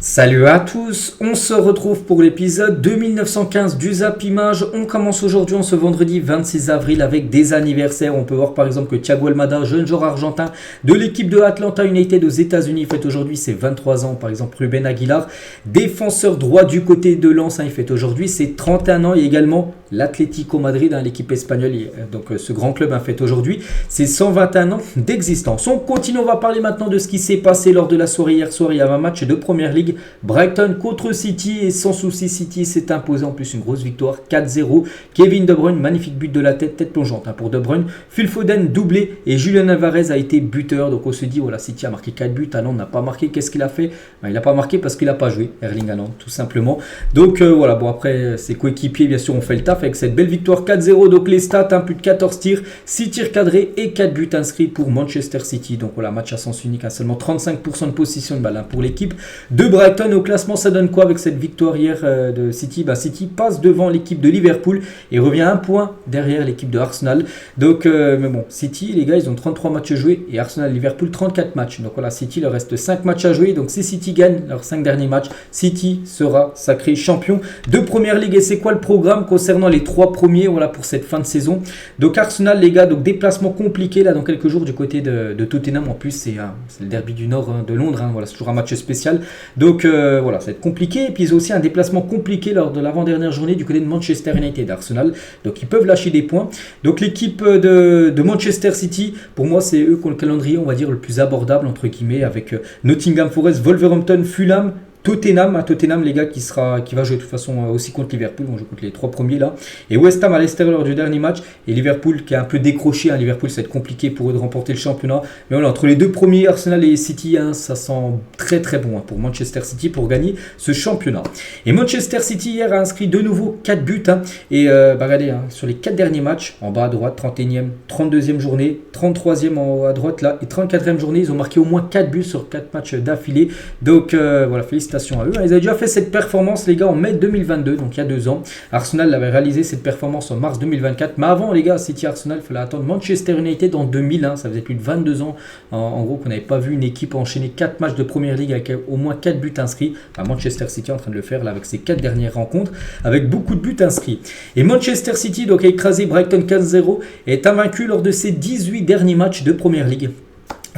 Salut à tous, on se retrouve pour l'épisode 2915 du Zap Image. On commence aujourd'hui, ce vendredi 26 avril avec des anniversaires. On peut voir par exemple que Thiago Almada, jeune joueur argentin de l'équipe de Atlanta United aux États-Unis, fête aujourd'hui ses 23 ans. Par exemple Ruben Aguilar, défenseur droit du côté de Lens, il fête aujourd'hui ses 31 ans. Et également l'Atlético Madrid, l'équipe espagnole, donc ce grand club fête aujourd'hui ses 121 ans d'existence. On continue, on va parler maintenant de ce qui s'est passé lors de la soirée hier soir. Il y avait un match de Première Ligue. Brighton contre City et sans souci City s'est imposé, en plus une grosse victoire 4-0. Kevin De Bruyne, magnifique but de la tête plongeante pour De Bruyne. Phil Foden doublé et Julian Alvarez a été buteur. Donc on se dit voilà, City a marqué 4 buts, Haaland n'a pas marqué. Qu'est-ce qu'il a fait? Il n'a pas marqué parce qu'il n'a pas joué, Erling Haaland tout simplement. Donc voilà, bon après ses coéquipiers bien sûr ont fait le taf avec cette belle victoire 4-0. Donc les stats, plus de 14 tirs, 6 tirs cadrés et 4 buts inscrits pour Manchester City. Donc voilà, match à sens unique, seulement 35% de possession de balle pour l'équipe de Brighton. Au classement, ça donne quoi avec cette victoire hier de City? City passe devant l'équipe de Liverpool et revient un point derrière l'équipe de Arsenal. Donc, mais bon, City, les gars, ils ont 33 matchs joués et Arsenal, Liverpool, 34 matchs. Donc voilà, City, il leur reste 5 matchs à jouer. Donc si City gagne leurs 5 derniers matchs, City sera sacré champion de Première Ligue. Et c'est quoi le programme concernant les 3 premiers voilà, pour cette fin de saison? Donc Arsenal, les gars, donc déplacement compliqué là dans quelques jours du côté de Tottenham. En plus, c'est le derby du Nord de Londres. Voilà, c'est toujours un match spécial. Donc voilà, ça va être compliqué. Et puis ils ont aussi un déplacement compliqué lors de l'avant-dernière journée du côté de Manchester United d'Arsenal. Donc ils peuvent lâcher des points. Donc l'équipe de Manchester City, pour moi, c'est eux qui ont le calendrier, on va dire, le plus abordable, entre guillemets, avec Nottingham Forest, Wolverhampton, Fulham, Tottenham, les gars, qui va jouer de toute façon aussi contre Liverpool. On joue contre les 3 premiers là. Et West Ham à l'extérieur du dernier match. Et Liverpool qui a un peu décroché. Liverpool, ça va être compliqué pour eux de remporter le championnat. Mais voilà, entre les 2 premiers, Arsenal et City, ça sent très très bon pour Manchester City pour gagner ce championnat. Et Manchester City hier a inscrit de nouveau 4 buts. Et regardez, sur les 4 derniers matchs, en bas à droite, 31e, 32e journée, 33e à droite là, et 34e journée, ils ont marqué au moins 4 buts sur 4 matchs d'affilée. Donc voilà, félicitations à eux. Ils avaient déjà fait cette performance, les gars, en mai 2022, donc il y a 2 ans. Arsenal avait réalisé cette performance en mars 2024. Mais avant, les gars, City Arsenal, il fallait attendre Manchester United en 2001. Ça faisait plus de 22 ans, en gros, qu'on n'avait pas vu une équipe enchaîner 4 matchs de Première Ligue avec au moins 4 buts inscrits. Manchester City est en train de le faire là avec ses 4 dernières rencontres, avec beaucoup de buts inscrits. Et Manchester City donc, a écrasé Brighton 4-0 et est invaincu lors de ses 18 derniers matchs de Première Ligue.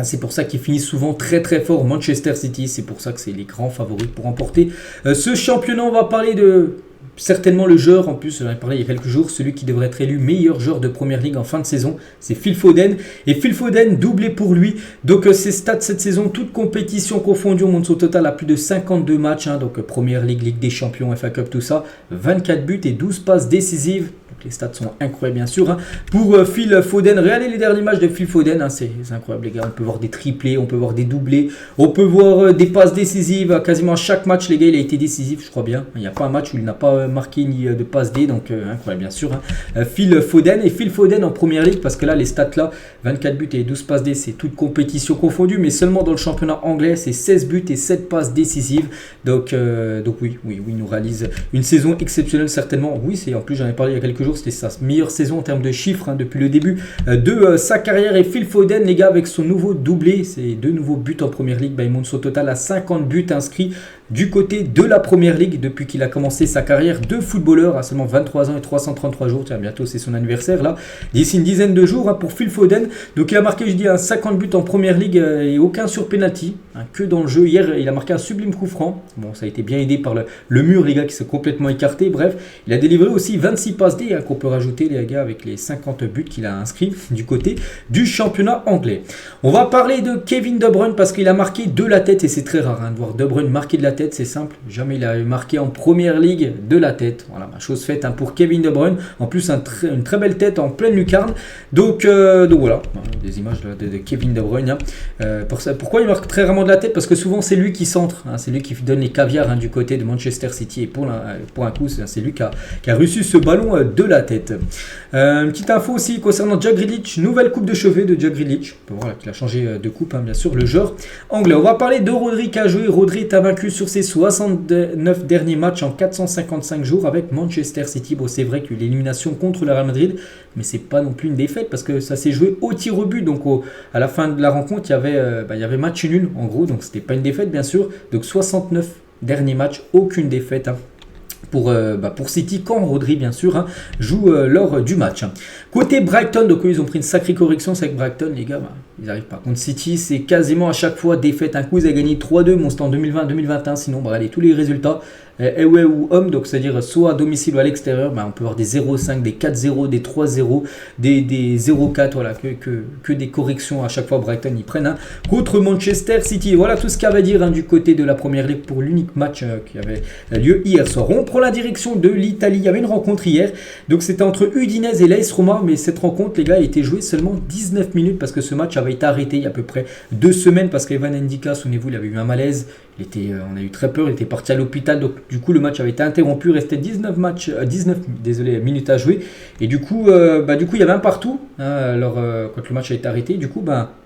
C'est pour ça qu'ils finissent souvent très très fort Manchester City. C'est pour ça que c'est les grands favoris pour remporter ce championnat. On va parler de certainement le joueur, en plus j'en ai parlé il y a quelques jours, celui qui devrait être élu meilleur joueur de Première Ligue en fin de saison, c'est Phil Foden. Et Phil Foden doublé pour lui. Donc ses stats cette saison, toutes compétitions confondues, on monte au total à plus de 52 matchs. Donc Première Ligue, Ligue des Champions, FA Cup, tout ça. 24 buts et 12 passes décisives. Donc les stats sont incroyables bien sûr. Pour Phil Foden, regardez les derniers matchs de Phil Foden, c'est incroyable les gars. On peut voir des triplés, on peut voir des doublés, on peut voir des passes décisives. Quasiment chaque match les gars, il a été décisif, je crois bien. Il n'y a pas un match où il n'a pas marqué ni de passe D, donc incroyable bien sûr. Phil Foden, et Phil Foden en Première Ligue, parce que là les stats là, 24 buts et 12 passes D, c'est toute compétition confondue, mais seulement dans le championnat anglais, c'est 16 buts et 7 passes décisives. Donc oui, il nous réalise une saison exceptionnelle certainement. Oui, c'est en plus j'en ai parlé il y a quelques jours, c'était sa meilleure saison en termes de chiffres depuis le début de sa carrière. Et Phil Foden les gars, avec son nouveau doublé, ses 2 nouveaux buts en Première Ligue, il monte son total à 50 buts inscrits du côté de la Première Ligue depuis qu'il a commencé sa carrière de footballeur à seulement 23 ans et 333 jours. Tiens, bientôt c'est son anniversaire là. D'ici une dizaine de jours pour Phil Foden. Donc il a marqué, je dis, 50 buts en Première Ligue et aucun sur penalty, que dans le jeu. Hier, il a marqué un sublime coup franc. Bon, ça a été bien aidé par le mur les gars qui s'est complètement écarté. Bref, il a délivré aussi 26 passes D qu'on peut rajouter les gars avec les 50 buts qu'il a inscrits du côté du championnat anglais. On va parler de Kevin De Bruyne parce qu'il a marqué de la tête et c'est très rare de voir De Bruyne marquer de la tête, c'est simple. Jamais il a marqué en Première Ligue de la tête. Voilà, chose faite pour Kevin De Bruyne. En plus, une très belle tête en pleine lucarne. Donc voilà, des images de Kevin De Bruyne. Pourquoi il marque très rarement de la tête? Parce que souvent c'est lui qui centre. C'est lui qui donne les caviars du côté de Manchester City. Et pour un coup, c'est lui qui a reçu ce ballon de la tête. Une petite info aussi concernant Jack Grealish. Nouvelle coupe de cheveux de Jack Grealish. On peut voir qu'il a changé de coupe, bien sûr, le joueur anglais. On va parler de Rodri qui a joué. Rodri est vaincu sur ses 69 derniers matchs en 455 jours avec Manchester City. Bon, c'est vrai qu'il y a eu l'élimination contre le Real Madrid, mais c'est pas non plus une défaite parce que ça s'est joué au tir au but. Donc à la fin de la rencontre, il y avait match nul en gros, donc c'était pas une défaite bien sûr. Donc 69 derniers matchs, aucune défaite. Pour City, quand Rodri bien sûr joue lors du match. Côté Brighton, donc ils ont pris une sacrée correction, c'est avec Brighton les gars, ils n'arrivent pas. Contre City, c'est quasiment à chaque fois défaite. Un coup ils ont gagné 3-2, bon c'était en 2020-2021, sinon regardez tous les résultats. Away ou home, donc c'est-à-dire soit à domicile ou à l'extérieur, on peut avoir des 0-5, des 4-0, des 3-0, des 0-4, voilà, que des corrections à chaque fois. Brighton ils prennent. Contre Manchester City, voilà tout ce qu'il y avait à dire du côté de la Première Ligue pour l'unique match qui avait lieu hier soir. On prend la direction de l'Italie, il y avait une rencontre hier, donc c'était entre Udinese et l'AS Roma, mais cette rencontre les gars a été jouée seulement 19 minutes parce que ce match avait été arrêté il y a à peu près 2 semaines parce qu'Evan Ndika, souvenez-vous, il avait eu un malaise. On a eu très peur, il était parti à l'hôpital, donc du coup le match avait été interrompu, il restait 19 minutes à jouer, et du coup il y avait un partout quand le match a été arrêté. Du coup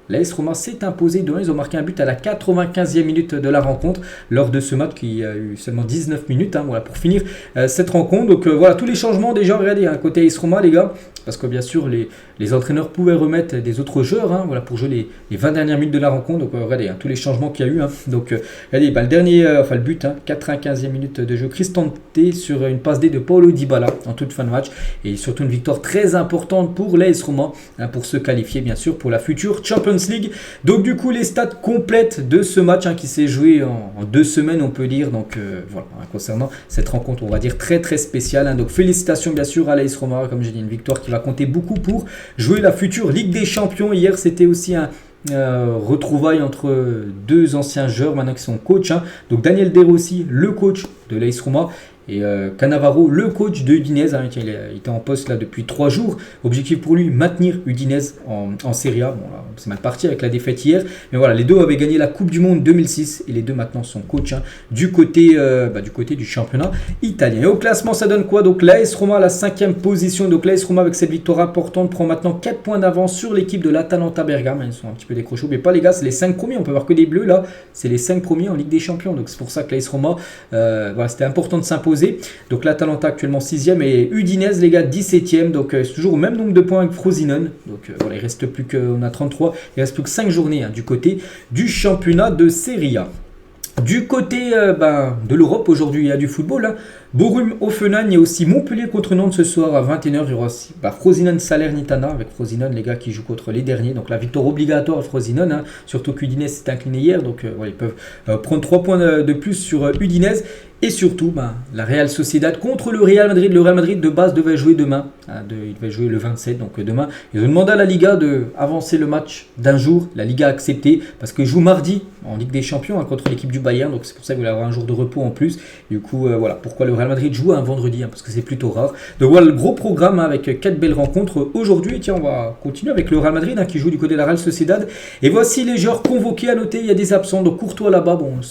l'AS Roma s'est imposé de 1, ils ont marqué un but à la 95e minute de la rencontre lors de ce match qui a eu seulement 19 minutes pour finir cette rencontre. Donc voilà tous les changements déjà, regardez côté AS Roma les gars, parce que bien sûr les entraîneurs pouvaient remettre des autres joueurs pour jouer les 20 dernières minutes de la rencontre. Donc regardez tous les changements qu'il y a eu. Donc regardez le dernier, le but, 95e minute de jeu, Cristante sur une passe D de Paulo Dybala en toute fin de match, et surtout une victoire très importante pour l'AS Roma pour se qualifier bien sûr pour la future Champions League. Donc du coup les stats complètes de ce match qui s'est joué en 2 semaines on peut dire. Donc voilà concernant cette rencontre on va dire très très spéciale. Donc félicitations bien sûr à l'AS Roma, comme j'ai dit, une victoire qui va compter beaucoup pour jouer la future Ligue des Champions. Hier c'était aussi un retrouvailles entre 2 anciens joueurs maintenant qui sont coachs. Donc Daniel De Rossi, le coach de l'AS Roma, et Cannavaro, le coach de Udinese. Il était en poste là depuis 3 jours. Objectif pour lui, maintenir Udinese en Serie A. Bon, là, c'est mal parti avec la défaite hier. Mais voilà, les deux avaient gagné la Coupe du Monde 2006 et les deux maintenant sont coachs du côté du championnat italien. Et au classement, ça donne quoi? Donc l'AS Roma à la 5e position. Donc l'AS Roma avec cette victoire importante prend maintenant 4 points d'avance sur l'équipe de l'Atalanta Bergame. Ils sont un petit peu décrochés, mais pas les gars, c'est les 5 premiers. On peut voir que des bleus là, c'est les 5 premiers en Ligue des Champions. Donc c'est pour ça que l'AS Roma, c'était important de s'imposer. Donc l'Atalanta actuellement 6e et Udinese les gars 17e. Donc c'est toujours au même nombre de points avec Frosinone. Donc voilà, il reste plus que, on a 33, il reste plus que 5 journées du côté du championnat de Serie A. Du côté de l'Europe, aujourd'hui il y a du football. Borum Offenheim, il y a aussi Montpellier contre Nantes ce soir à 21h. Il y aura aussi Frosinone Salernitana avec Frosinone les gars qui jouent contre les derniers. Donc la victoire obligatoire à Frosinone, surtout qu'Udinese s'est incliné hier. Donc ils peuvent prendre 3 points de plus sur Udinese. Et surtout, la Real Sociedad contre le Real Madrid. Le Real Madrid de base devait jouer demain. Il devait jouer le 27, donc demain. Ils ont demandé à la Liga d'avancer le match d'un jour. La Liga a accepté parce qu'ils jouent mardi en Ligue des Champions contre l'équipe du Bayern. Donc c'est pour ça qu'il va y avoir un jour de repos en plus. Du coup, voilà pourquoi le Real Madrid joue un vendredi, parce que c'est plutôt rare. Donc voilà le gros programme avec 4 belles rencontres aujourd'hui. Et tiens, on va continuer avec le Real Madrid qui joue du côté de la Real Sociedad. Et voici les joueurs convoqués à noter. Il y a des absents. Donc Courtois là-bas, on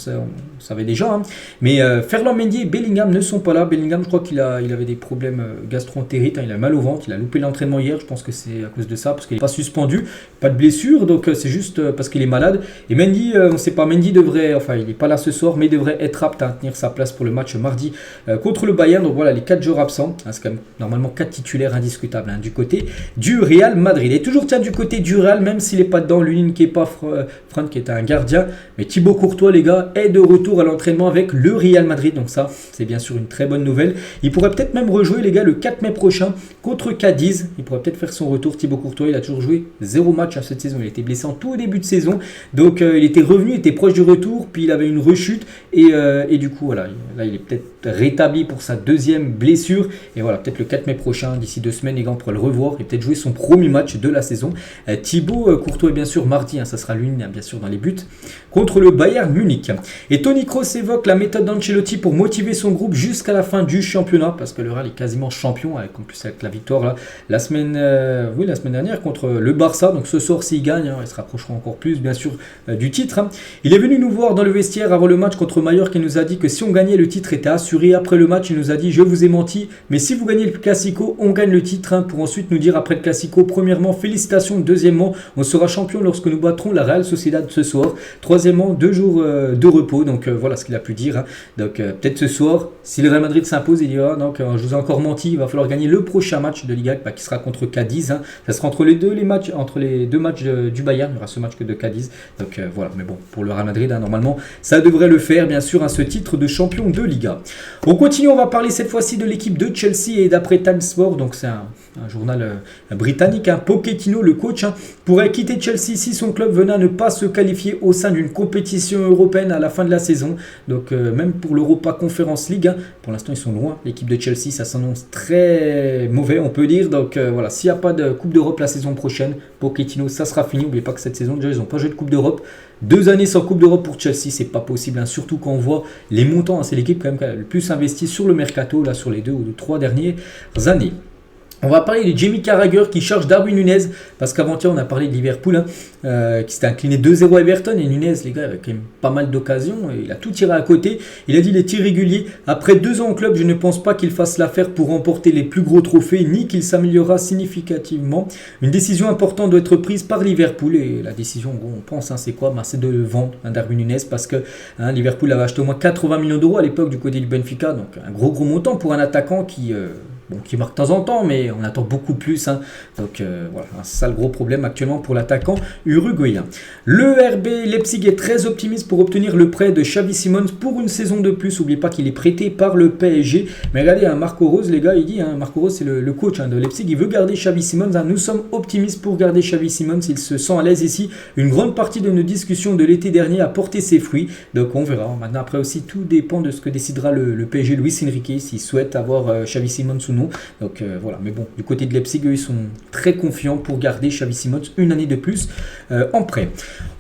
savait déjà. Mais Ferland Mendy et Bellingham ne sont pas là. Bellingham, je crois qu'il avait des problèmes gastro-entérites. Il a mal au ventre. Il a loupé l'entraînement hier. Je pense que c'est à cause de ça, parce qu'il n'est pas suspendu. Pas de blessure. Donc c'est juste parce qu'il est malade. Et Mendy, on ne sait pas. Mendy devrait, il n'est pas là ce soir, mais devrait être apte à tenir sa place pour le match mardi contre le Bayern. Donc voilà les 4 joueurs absents. C'est quand même normalement 4 titulaires indiscutables du côté du Real Madrid. Et toujours du côté du Real, même s'il n'est pas dedans, Lunin qui est pas Franck qui est un gardien. Mais Thibaut Courtois, les gars, est de retour à l'entraînement avec le Real Madrid. Donc ça, c'est bien sûr une très bonne nouvelle. Il pourrait peut-être même rejouer, les gars, le 4 mai prochain contre Cadiz. Il pourrait peut-être faire son retour. Thibaut Courtois, il a toujours joué 0 match cette saison. Il était blessé en tout début de saison. Donc il était revenu, il était proche du retour. Puis il avait une rechute. Et du coup, voilà, là, il est peut-être rétabli pour sa 2e blessure. Et voilà, peut-être le 4 mai prochain, d'ici 2 semaines, les gars, on pourra le revoir et peut-être jouer son premier match de la saison. Thibaut Courtois, bien sûr, mardi, ça sera lui, bien sûr, dans les buts contre le Bayern Munich. Et Toni Kroos évoque la méthode d'Ancelotti pour motiver son groupe jusqu'à la fin du championnat, parce que le Real est quasiment champion, en plus avec la victoire là, la semaine dernière contre le Barça. Donc ce soir, s'il gagne, ils se rapprocheront encore plus, bien sûr, du titre. Il est venu nous voir dans le vestiaire avant le match contre Mallorca et nous a dit que si on gagnait, le titre était assuré. Après le match, il nous a dit: je vous ai menti, mais si vous gagnez le Classico, on gagne le titre. Pour ensuite nous dire après le Classico: premièrement, félicitations. Deuxièmement, on sera champion lorsque nous battrons la Real Sociedad ce soir. troisièmement, 2 jours de repos. Donc voilà ce qu'il a pu dire. Hein. Donc peut-être ce soir, si le Real Madrid s'impose, il dira donc je vous ai encore menti, il va falloir gagner le prochain match de Liga qui sera contre Cadiz. Hein. Ça sera entre les deux matchs du Bayern. Il y aura ce match que de Cadiz. Donc voilà, mais bon, pour le Real Madrid, hein, normalement, ça devrait le faire, bien sûr, hein, ce titre de champion de Liga. On continue, on va parler cette fois-ci de l'équipe de Chelsea et d'après Time Sport, donc c'est un journal britannique, hein, Pochettino, le coach, hein, pourrait quitter Chelsea si son club venait à ne pas se qualifier au sein d'une compétition européenne à la fin de la saison. Donc même pour l'Europa Conference League, hein, pour l'instant ils sont loin, l'équipe de Chelsea, ça s'annonce très mauvais, on peut dire. Donc voilà, s'il n'y a pas de Coupe d'Europe la saison prochaine, Pochettino, ça sera fini. N'oubliez pas que cette saison, déjà ils n'ont pas joué de Coupe d'Europe. 2 années sans Coupe d'Europe pour Chelsea, c'est pas possible, hein, surtout quand on voit les montants. Hein, c'est l'équipe quand même qui a le plus investi sur le mercato là, sur les 2 ou 3 dernières années. On va parler de Jamie Carragher qui charge Darwin Nunez, parce qu'avant-hier on a parlé de Liverpool, hein, qui s'était incliné 2-0 à Everton, et Nunez, les gars, avait quand même pas mal d'occasions, il a tout tiré à côté. Il a dit les tirs réguliers, après 2 ans au club, je ne pense pas qu'il fasse l'affaire pour remporter les plus gros trophées, ni qu'il s'améliorera significativement. Une décision importante doit être prise par Liverpool, et la décision, bon, on pense, hein, c'est quoi? C'est de vendre Darwin Nunez, parce que Liverpool avait acheté au moins 80 millions d'euros à l'époque du côté du Benfica, donc un gros montant pour un attaquant qui marque de temps en temps, mais on attend beaucoup plus. Hein. Donc voilà, c'est ça le gros problème actuellement pour l'attaquant uruguayen. Le RB Leipzig est très optimiste pour obtenir le prêt de Xavi Simons pour une saison de plus. N'oubliez pas qu'il est prêté par le PSG. Mais regardez, hein, Marco Rose, les gars, il dit, hein, Marco Rose c'est le coach de Leipzig, il veut garder Xavi Simons. Hein. Nous sommes optimistes pour garder Xavi Simons, il se sent à l'aise ici. Une grande partie de nos discussions de l'été dernier a porté ses fruits. Donc on verra. Maintenant après aussi, tout dépend de ce que décidera le PSG, Luis Enrique, s'il souhaite avoir Xavi Simons ou non. Donc voilà, mais bon, du côté de Leipzig, eux, ils sont très confiants pour garder Xavi Simons une année de plus en prêt.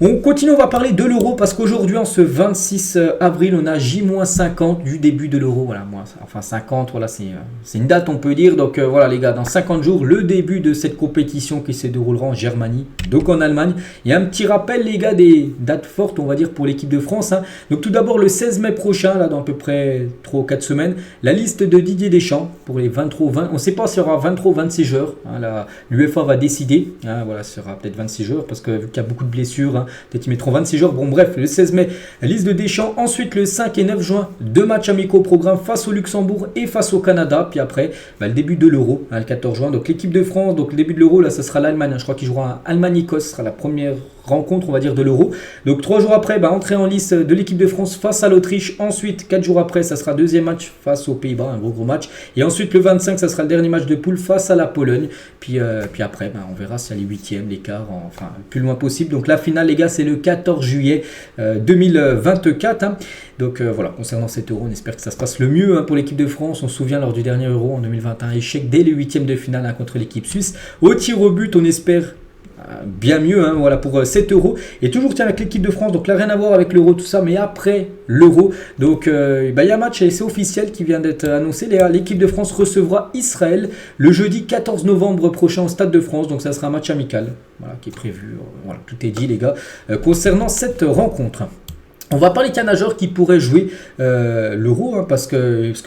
On continue, on va parler de l'Euro, parce qu'aujourd'hui, en ce 26 avril, on a J-50 du début de l'Euro. Voilà, enfin 50, voilà, c'est une date, on peut dire. Donc voilà, les gars, dans 50 jours, le début de cette compétition qui se déroulera en Germanie, donc en Allemagne. Il y a un petit rappel, les gars, des dates fortes, on va dire, pour l'équipe de France. Hein. Donc tout d'abord, le 16 mai prochain, là, dans à peu près 3 ou 4 semaines, la liste de Didier Deschamps pour les 23 ou 20. On ne sait pas s'il y aura 23 ou 26 joueurs. Hein, l'UEFA va décider. Hein, voilà, ce sera peut-être 26 joueurs parce que vu qu'il y a beaucoup de blessures, hein, peut-être ils mettront 26 joueurs. Bon, bref, le 16 mai, la liste de Deschamps. Ensuite, le 5 et 9 juin, 2 matchs amicaux au programme face au Luxembourg et face au Canada. Puis après, le début de l'Euro, hein, le 14 juin. Donc l'équipe de France, donc le début de l'Euro, là, ça sera l'Allemagne. Hein, je crois qu'ils joueront à Allemagne-Écosse. Ce sera la première rencontre, on va dire, de l'Euro. Donc 3 jours après, entrée en lice de l'équipe de France face à l'Autriche. Ensuite, 4 jours après, ça sera deuxième match face aux Pays-Bas, un gros match. Et ensuite, le 25, ça sera le dernier match de poule face à la Pologne. Puis après, on verra s'il y a les huitièmes, les quarts, enfin, le plus loin possible. Donc la finale, les gars, c'est le 14 juillet 2024. Hein. Donc voilà, concernant cet Euro, on espère que ça se passe le mieux, hein, pour l'équipe de France. On se souvient lors du dernier Euro en 2021, échec dès les huitièmes de finale, hein, contre l'équipe suisse. Au tir au but, on espère bien mieux, hein, voilà, pour 7 euros. Et toujours tiens avec l'équipe de France, donc là rien à voir avec l'Euro, tout ça, mais après l'Euro, donc il y a un match et c'est officiel qui vient d'être annoncé. L'équipe de France recevra Israël le jeudi 14 novembre prochain au Stade de France, donc ça sera un match amical, voilà, qui est prévu. Voilà, tout est dit, les gars, concernant cette rencontre. On va parler d'un nageur qui pourrait jouer l'Euro, hein, parce qu'il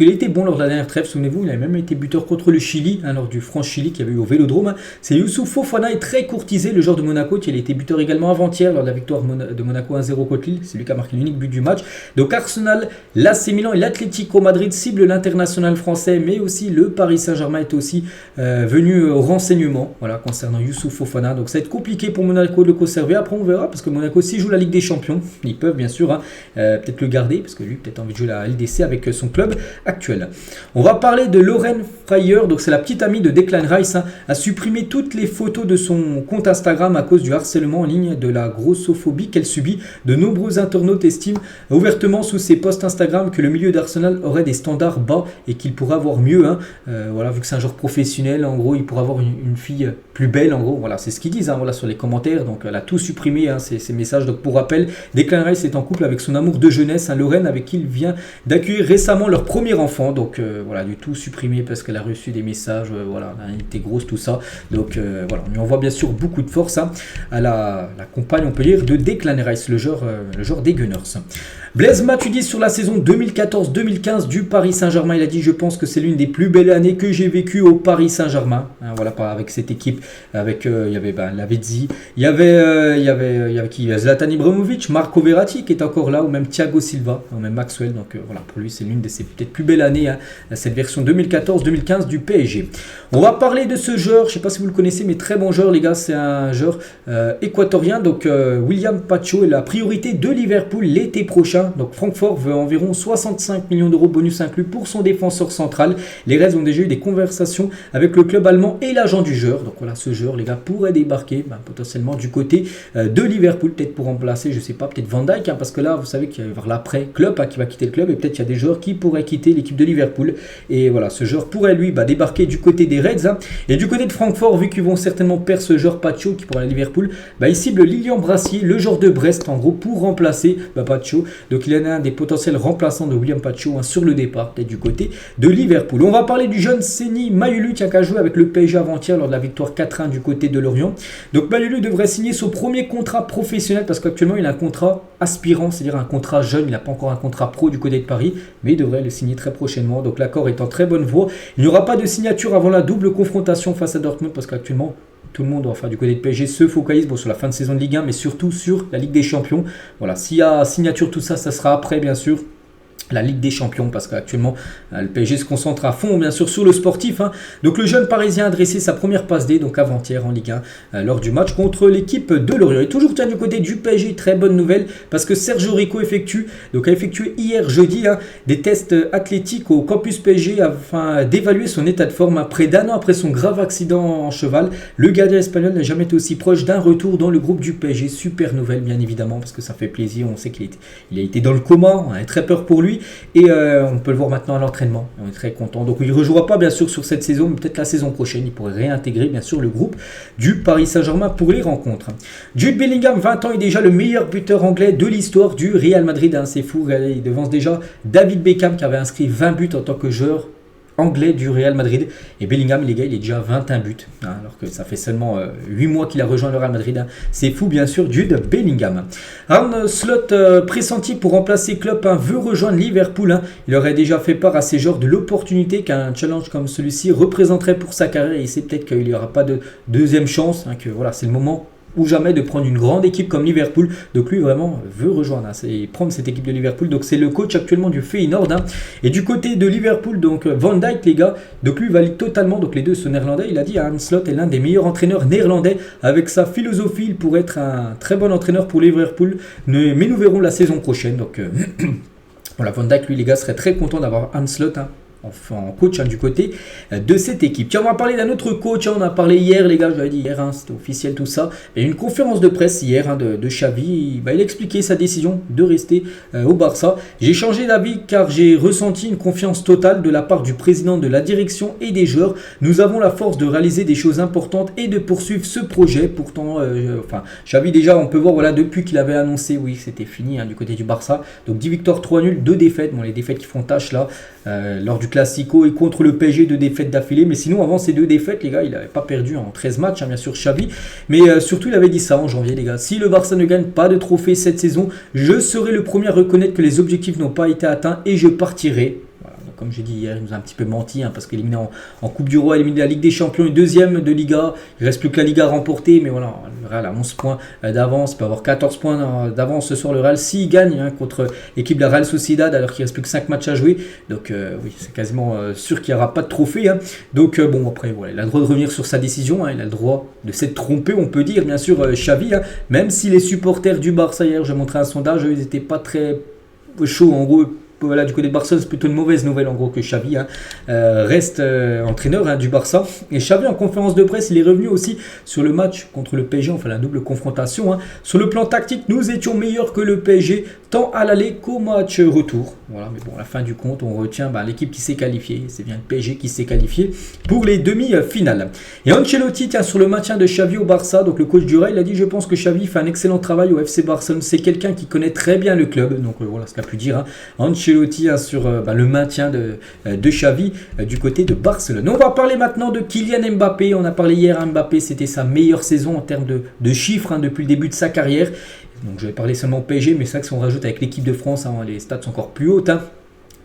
a été bon lors de la dernière trêve, souvenez-vous, il a même été buteur contre le Chili, hein, lors du France-Chili qu'il y avait eu au Vélodrome. Hein. C'est Youssouf Fofana, est très courtisé, le joueur de Monaco, qui a été buteur également avant-hier lors de la victoire de Monaco 1-0 contre Lille. C'est lui qui a marqué l'unique but du match. Donc Arsenal, l'AC Milan et l'Atlético Madrid ciblent l'international français, mais aussi le Paris Saint-Germain est aussi venu au renseignement, voilà, concernant Youssouf Fofana. Donc ça va être compliqué pour Monaco de le conserver. Après on verra, parce que Monaco, s'il joue la Ligue des Champions, ils peuvent bien sûr, hein, peut-être le garder, parce que lui peut-être envie de jouer la LDC avec son club actuel. On va parler de Lauren Freyer, donc c'est la petite amie de Declan Rice, hein, a supprimé toutes les photos de son compte Instagram à cause du harcèlement en ligne, de la grossophobie qu'elle subit. De nombreux internautes estiment ouvertement sous ses posts Instagram que le milieu d'Arsenal aurait des standards bas et qu'il pourrait avoir mieux, hein. Voilà, vu que c'est un joueur professionnel, en gros il pourrait avoir une fille plus belle, en gros, voilà, c'est ce qu'ils disent, hein, voilà, sur les commentaires. Donc elle a tout supprimé, hein, ces messages. Donc pour rappel, Declan Rice est en couple couple avec son amour de jeunesse, Lorraine, avec qui il vient d'accueillir récemment leur premier enfant. Donc voilà, du tout supprimé parce qu'elle a reçu des messages, voilà, elle était grosse, tout ça. Donc voilà, on lui envoie bien sûr beaucoup de force à la compagne, on peut dire, de Declan Rice, le joueur des Gunners. Blaise Matuidi sur la saison 2014-2015 du Paris Saint-Germain, il a dit: je pense que c'est l'une des plus belles années que j'ai vécues au Paris Saint-Germain. Voilà, avec cette équipe, avec il y avait Lavezzi, il y avait qui, Zlatan Ibrahimovic, Marco Verratti qui est encore là, ou même Thiago Silva, ou même Maxwell. Donc voilà, pour lui c'est l'une de ses peut-être plus belles années, cette version 2014-2015 du PSG. On va parler de ce joueur, je ne sais pas si vous le connaissez, mais très bon joueur les gars, c'est un joueur équatorien, donc William Pacho est la priorité de Liverpool l'été prochain. Donc Francfort veut environ 65 millions d'euros bonus inclus pour son défenseur central. Les Reds ont déjà eu des conversations avec le club allemand et l'agent du joueur. Donc voilà, ce joueur les gars pourrait débarquer potentiellement du côté de Liverpool, peut-être pour remplacer, je sais pas, peut-être Van Dijk, parce que là vous savez qu'il y a l'après-club qui va quitter le club, et peut-être qu'il y a des joueurs qui pourraient quitter l'équipe de Liverpool. Et voilà, ce joueur pourrait lui débarquer du côté des Reds. Et du côté de Francfort, vu qu'ils vont certainement perdre ce joueur Pacho qui pourrait aller à Liverpool, il cible Lilian Brassier, le joueur de Brest en gros, pour remplacer Pacho. Donc il y en a un des potentiels remplaçants de William Pacho sur le départ, peut-être du côté de Liverpool. On va parler du jeune Seny Mayulu qui a joué avec le PSG avant-hier lors de la victoire 4-1 du côté de Lorient. Donc Mayulu devrait signer son premier contrat professionnel, parce qu'actuellement il a un contrat aspirant, c'est-à-dire un contrat jeune, il n'a pas encore un contrat pro du côté de Paris, mais il devrait le signer très prochainement. Donc l'accord est en très bonne voie. Il n'y aura pas de signature avant la double confrontation face à Dortmund, parce qu'actuellement tout le monde, enfin du côté de PSG, se focalise sur la fin de saison de Ligue 1, mais surtout sur la Ligue des Champions. Voilà, s'il y a signature, tout ça, ça sera après, bien sûr, la Ligue des Champions, parce qu'actuellement le PSG se concentre à fond bien sûr sur le sportif. Donc le jeune parisien a dressé sa première passe D, donc avant-hier en Ligue 1 lors du match contre l'équipe de Lorient. Et toujours du côté du PSG, très bonne nouvelle, parce que Sergio Rico a effectué hier jeudi des tests athlétiques au campus PSG afin d'évaluer son état de forme. Près d'un an après son grave accident en cheval, le gardien espagnol n'a jamais été aussi proche d'un retour dans le groupe du PSG. Super nouvelle bien évidemment, parce que ça fait plaisir. On sait qu'il a été dans le coma, on a très peur pour lui. Et on peut le voir maintenant à l'entraînement. On est très content. Donc il ne rejouera pas bien sûr sur cette saison, mais peut-être la saison prochaine. Il pourrait réintégrer bien sûr le groupe du Paris Saint-Germain pour les rencontres. Jude Bellingham, 20 ans, est déjà le meilleur buteur anglais de l'histoire du Real Madrid. C'est fou, il devance déjà David Beckham qui avait inscrit 20 buts en tant que joueur anglais du Real Madrid. Et Bellingham, les gars, il est déjà à 21 buts, alors que ça fait seulement 8 mois qu'il a rejoint le Real Madrid. C'est fou, bien sûr, Jude Bellingham. Arne Slot, pressenti pour remplacer Klopp, veut rejoindre Liverpool. Il aurait déjà fait part à ses joueurs de l'opportunité qu'un challenge comme celui-ci représenterait pour sa carrière. Et il sait peut-être qu'il n'y aura pas de deuxième chance, que voilà, c'est le moment ou jamais de prendre une grande équipe comme Liverpool. Donc lui vraiment veut rejoindre et prendre cette équipe de Liverpool. Donc c'est le coach actuellement du Feyenoord. Et du côté de Liverpool, donc Van Dijk les gars, donc lui valide totalement, donc les deux sont néerlandais. Il a dit Arne Slot est l'un des meilleurs entraîneurs néerlandais. Avec sa philosophie, il pourrait être un très bon entraîneur pour Liverpool. Mais nous verrons la saison prochaine. Donc voilà, Van Dijk lui les gars serait très content d'avoir Arne Slot en coach du côté de cette équipe. Tiens, on va parler d'un autre coach. On a parlé hier, les gars, je l'avais dit hier, c'était officiel tout ça. Il y a eu une conférence de presse hier de Xavi. Il expliquait sa décision de rester au Barça. J'ai changé d'avis car j'ai ressenti une confiance totale de la part du président, de la direction et des joueurs. Nous avons la force de réaliser des choses importantes et de poursuivre ce projet. Pourtant, Xavi déjà, on peut voir voilà, depuis qu'il avait annoncé, oui, c'était fini du côté du Barça. Donc 10 victoires, 3 nuls, 2 défaites. Bon, les défaites qui font tâche là lors du Classico et contre le PSG, 2 défaites d'affilée. Mais sinon, avant ces 2 défaites, les gars, il n'avait pas perdu en 13 matchs, bien sûr, Xavi. Mais surtout, il avait dit ça en janvier, les gars. Si le Barça ne gagne pas de trophée cette saison, je serai le premier à reconnaître que les objectifs n'ont pas été atteints et je partirai. Voilà. Donc, comme j'ai dit hier, il nous a un petit peu menti parce qu'éliminé en Coupe du Roi, éliminé la Ligue des Champions et deuxième de Liga. Il ne reste plus que la Liga à remporter. Mais voilà, le Real a 11 points d'avance. Il peut avoir 14 points d'avance ce soir, le Real, s'il gagne contre l'équipe de la Real Sociedad, alors qu'il ne reste plus que 5 matchs à jouer. Donc, oui, c'est quasiment sûr qu'il n'y aura pas de trophée. Donc, bon, après, voilà, il a le droit de revenir sur sa décision. Il a le droit de s'être trompé, on peut dire, bien sûr, Xavi. Même si les supporters du Barça, hier, j'ai montré un sondage, ils n'étaient pas très chauds, en gros. voilà, du côté de Barcelone, c'est plutôt une mauvaise nouvelle en gros que Xavi reste entraîneur du Barça. Et Xavi en conférence de presse, il est revenu aussi sur le match contre le PSG, enfin la double confrontation. Sur le plan tactique, nous étions meilleurs que le PSG, tant à l'aller qu'au match retour. Voilà, mais bon, à la fin du compte, on retient l'équipe qui s'est qualifiée. C'est bien le PSG qui s'est qualifié pour les demi-finales. Et Ancelotti tient sur le maintien de Xavi au Barça. Donc le coach du Real, il a dit: je pense que Xavi fait un excellent travail au FC Barcelone. C'est quelqu'un qui connaît très bien le club. Donc voilà ce qu'a pu dire Ancelotti sur le maintien de Xavi du côté de Barcelone. On va parler maintenant de Kylian Mbappé. On a parlé hier Mbappé, c'était sa meilleure saison en termes de chiffres depuis le début de sa carrière. Donc je vais parler seulement au PSG, mais c'est vrai que si on rajoute avec l'équipe de France, les stats sont encore plus hautes.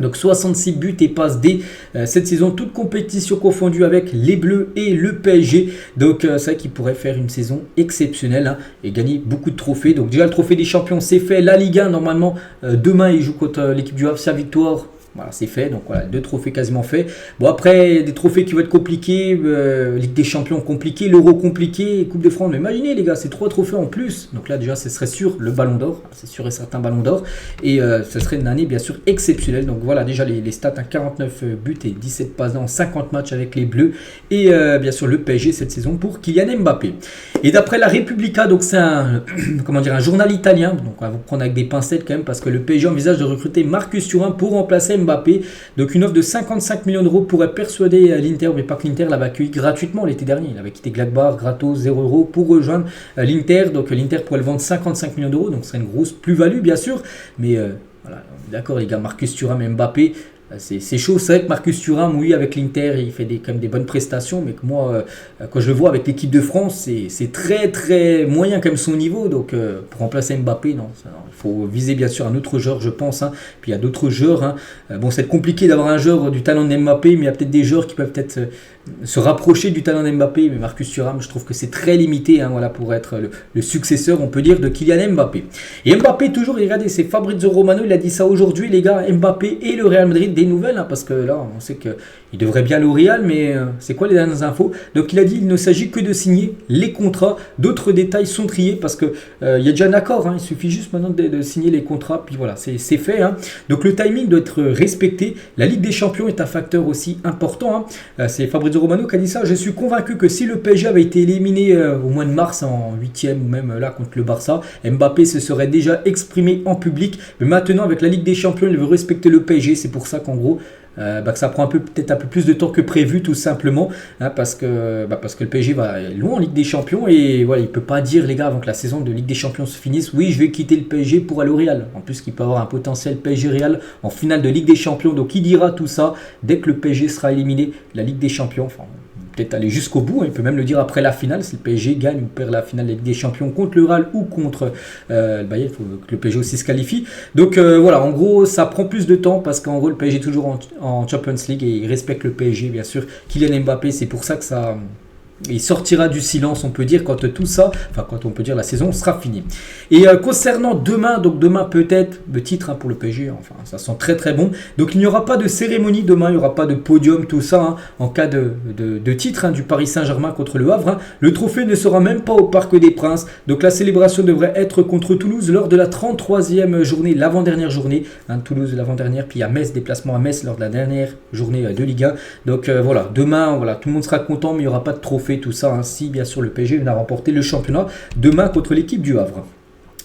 Donc 66 buts et passes dès cette saison, toute compétition confondue avec les Bleus et le PSG. Donc c'est vrai qu'il pourrait faire une saison exceptionnelle et gagner beaucoup de trophées. Donc déjà le trophée des champions c'est fait. La Ligue 1 normalement demain il joue contre l'équipe du Havre, sa victoire. Voilà, c'est fait, donc voilà, 2 trophées quasiment faits. Bon, après, des trophées qui vont être compliqués, Ligue des Champions compliqué, l'Euro compliqué, Coupe de France. Mais imaginez, les gars, c'est 3 trophées en plus. Donc là, déjà, ce serait sûr le Ballon d'Or, c'est sûr et certain Ballon d'Or. Et ce serait une année, bien sûr, exceptionnelle. Donc voilà, déjà, les stats, 49 buts et 17 passes dans 50 matchs avec les Bleus. Et bien sûr, le PSG cette saison pour Kylian Mbappé. Et d'après la Repubblica, donc c'est un journal italien. Donc on va vous prendre avec des pincettes quand même, parce que le PSG envisage de recruter Marcus Thuram pour remplacer Mbappé. Donc une offre de 55 millions d'euros pourrait persuader l'Inter, mais pas que l'Inter l'avait accueilli gratuitement l'été dernier. Il avait quitté Gladbach, gratos, 0 € pour rejoindre l'Inter. Donc l'Inter pourrait le vendre 55 millions d'euros, donc ce serait une grosse plus-value bien sûr. Mais voilà, d'accord les gars, Marcus Thuram et Mbappé, c'est chaud. C'est vrai que Marcus Thuram, oui, avec l'Inter, il fait quand même des bonnes prestations, mais que moi, quand je le vois avec l'équipe de France, c'est très très moyen quand même son niveau. Donc pour remplacer Mbappé, non, il faut viser bien sûr un autre joueur, je pense. Puis il y a d'autres joueurs. Bon, c'est compliqué d'avoir un joueur du talent de Mbappé, mais il y a peut-être des joueurs qui peuvent peut-être se rapprocher du talent de Mbappé. Mais Marcus Thuram, je trouve que c'est très limité voilà, pour être le successeur, on peut dire, de Kylian Mbappé. Et Mbappé, toujours, regardez, c'est Fabrizio Romano, il a dit ça aujourd'hui, les gars, Mbappé et le Real Madrid, des nouvelles, parce que là, on sait qu'il devrait bien aller au Real, mais c'est quoi les dernières infos? Donc il a dit il ne s'agit que de signer les contrats, d'autres détails sont triés, parce que il y a déjà un accord, il suffit juste maintenant de signer les contrats, puis voilà, c'est fait. Donc le timing doit être respecté. La Ligue des Champions est un facteur aussi important. C'est Fabrizio Romano qui a dit ça. Je suis convaincu que si le PSG avait été éliminé au mois de mars en 8e ou même là contre le Barça, Mbappé se serait déjà exprimé en public. Mais maintenant avec la Ligue des Champions, il veut respecter le PSG. C'est pour ça qu'en gros, que ça prend peut-être un peu plus de temps que prévu, tout simplement, parce que le PSG va loin en Ligue des Champions, et voilà, il ne peut pas dire, les gars, avant que la saison de Ligue des Champions se finisse, oui, je vais quitter le PSG pour aller au Real. En plus, qu'il peut avoir un potentiel PSG-Real en finale de Ligue des Champions. Donc il dira tout ça dès que le PSG sera éliminé, la Ligue des Champions. Enfin, peut-être aller jusqu'au bout, il peut même le dire après la finale, si le PSG gagne ou perd la finale de la Ligue des Champions contre le Real ou contre le Bayern, il faut que le PSG aussi se qualifie. Donc voilà, en gros, ça prend plus de temps, parce qu'en gros, le PSG est toujours en Champions League et il respecte le PSG, bien sûr. Kylian Mbappé, c'est pour ça que ça... Il sortira du silence, on peut dire, quand tout ça, quand on peut dire la saison sera finie. Et concernant demain, donc demain peut-être le titre pour le PSG, ça sent très très bon. Donc il n'y aura pas de cérémonie demain, il n'y aura pas de podium, tout ça, en cas de titre du Paris Saint-Germain contre le Havre. Le trophée ne sera même pas au Parc des Princes. Donc la célébration devrait être contre Toulouse lors de la 33e journée, l'avant-dernière journée. Toulouse l'avant-dernière, puis à Metz, déplacement à Metz lors de la dernière journée de Ligue 1. Donc voilà, demain, voilà, tout le monde sera content, mais il n'y aura pas de trophée. Tout ça, si bien sûr le PSG vient à remporter le championnat demain contre l'équipe du Havre.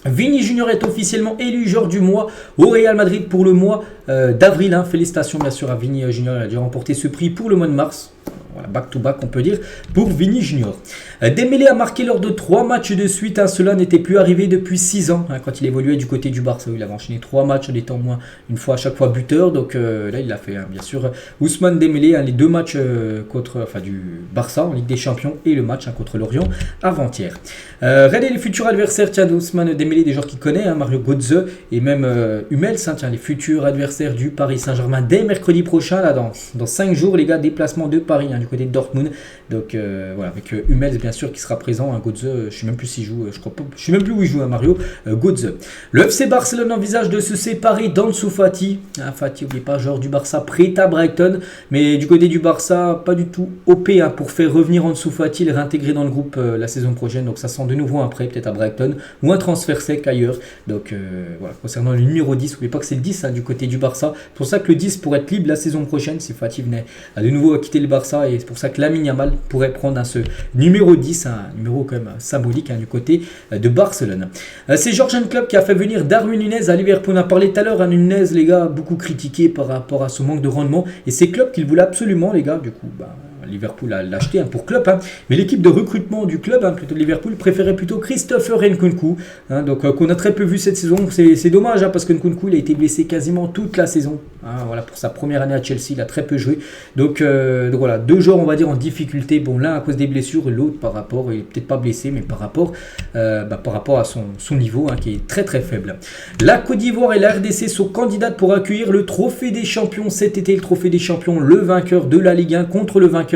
Vini Junior est officiellement élu joueur du mois au Real Madrid pour le mois d'avril. Félicitations bien sûr à Vini Junior, il a dû remporter ce prix pour le mois de mars. Voilà, back to back on peut dire pour Vini Junior. Dembélé a marqué lors de 3 matchs de suite. Cela n'était plus arrivé depuis 6 ans quand il évoluait du côté du Barça. Il avait enchaîné 3 matchs en étant au moins une fois à chaque fois buteur. Donc là il a fait bien sûr Ousmane Dembélé, les 2 matchs du Barça en Ligue des Champions et le match contre Lorient avant-hier. Regardez les futurs adversaires d'Ousmane Dembélé, des joueurs qu'il connaît, Mario Götze et même Hummels, les futurs adversaires du Paris Saint-Germain dès mercredi prochain, là dans 5 jours les gars, déplacement de Paris du côté de Dortmund. Donc voilà, avec Hummels bien sûr qui sera présent, Götze, je ne sais même plus s'il joue, je crois pas, je sais même plus où il joue, Mario, Götze. Le FC Barcelone envisage de se séparer d'Ansu Fati. Fati, n'oubliez pas, joueur du Barça prêt à Brighton, mais du côté du Barça, pas du tout OP pour faire revenir Ansu Fati, le réintégrer dans le groupe la saison prochaine. Donc ça sent de nouveau un prêt peut-être à Brighton ou un transfert sec ailleurs. Donc voilà, concernant le numéro 10, n'oubliez pas que c'est le 10 du côté du Barça. C'est pour ça que le 10 pourrait être libre la saison prochaine si Fati venait de nouveau à quitter le Barça, et c'est pour ça que Lamine Yamal pourrait prendre ce numéro 10, un numéro quand même symbolique du côté de Barcelone. C'est Jürgen Klopp qui a fait venir Darwin Nunez à Liverpool. On a parlé tout à l'heure, Nunez, les gars, beaucoup critiqué par rapport à son manque de rendement, et c'est Klopp qui le voulait absolument, les gars. Du coup, Liverpool a l'acheté pour Klopp, mais l'équipe de recrutement du club, plutôt de Liverpool, préférait plutôt Christopher Nkunku, donc qu'on a très peu vu cette saison. C'est dommage parce que Nkunku il a été blessé quasiment toute la saison. Voilà, pour sa première année à Chelsea, il a très peu joué. Donc voilà, deux joueurs on va dire en difficulté. Bon, l'un à cause des blessures, l'autre par rapport, il est peut-être pas blessé, mais par rapport à son niveau qui est très très faible. La Côte d'Ivoire et la RDC sont candidates pour accueillir le Trophée des Champions cet été. Le Trophée des Champions, le vainqueur de la Ligue 1 contre le vainqueur